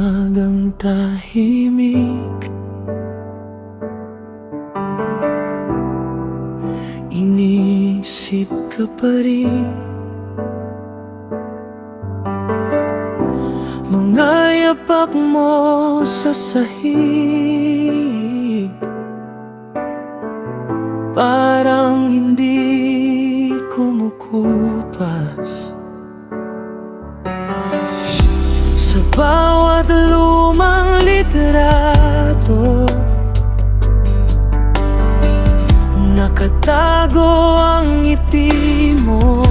umagang tahimik, inisip ka pa rin. Mga yapak mo sa sahig, parang hindi kumukupas. Sa bawat lumang litrato, nakatago ang ngiti mo.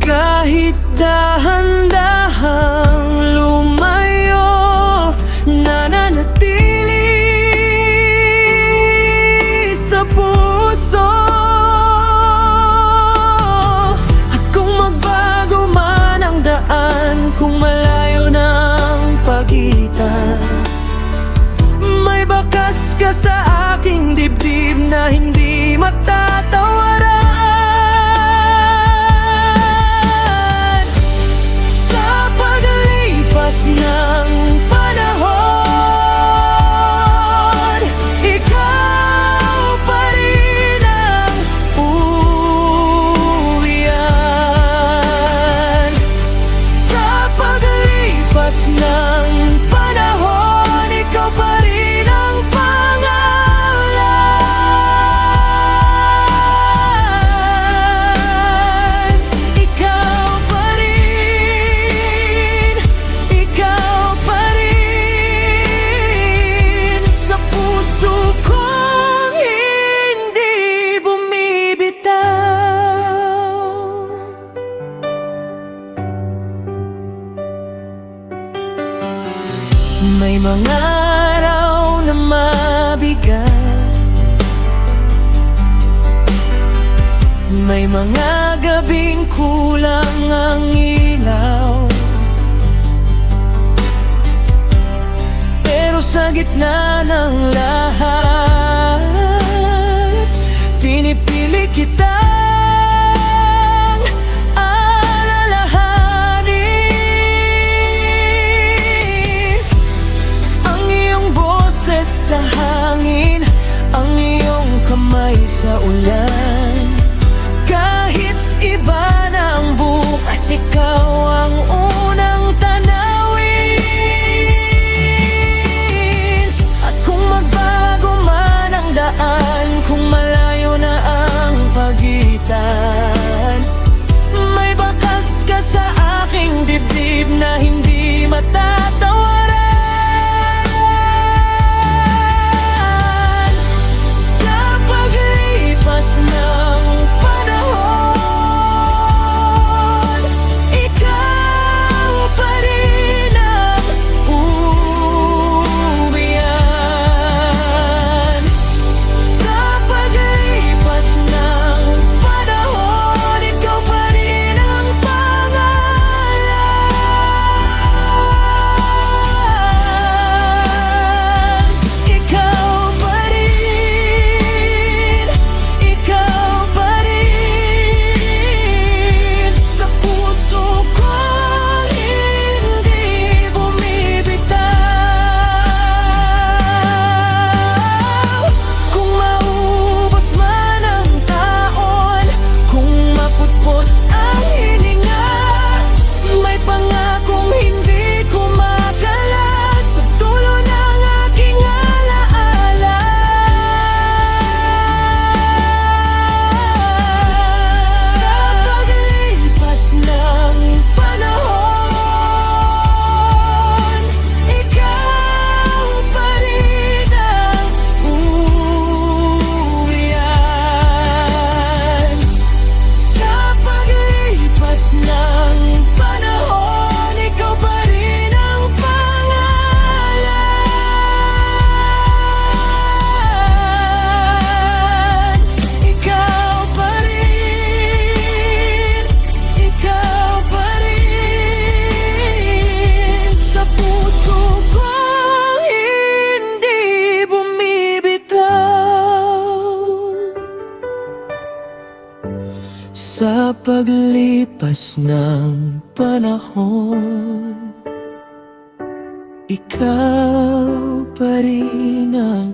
Kahit dahan-dahang lumayo, nananatili sa puso. At kung magbago man ang daan, kung malayo na ang pagitan, may bakas ka sa aking dibdib na hindi matatawaran. Sa paglipas ng panahon, ikaw pa rin ang uuwian. Sa paglipas ng panahon, ikaw pa rin ang pangalan. Ikaw pa rin, ikaw pa rin, sa puso kong hindi bumibitaw. May mga araw na mabigat, may mga gabing kulang ang ilaw, pero sa gitna ng lahat, pinipili kitang alalahanin. Ang iyong boses sa hangin, ang iyong kamay sa ulan. Kahit iba na ang bukas, ikaw ang unang tanawin. At kung magbago man ang daan, kung malayo na ang pagitan, may bakas ka sa aking dibdib na hindi matatawaran. Sa paglipas Sa paglipas ng panahon, ikaw pa rin ang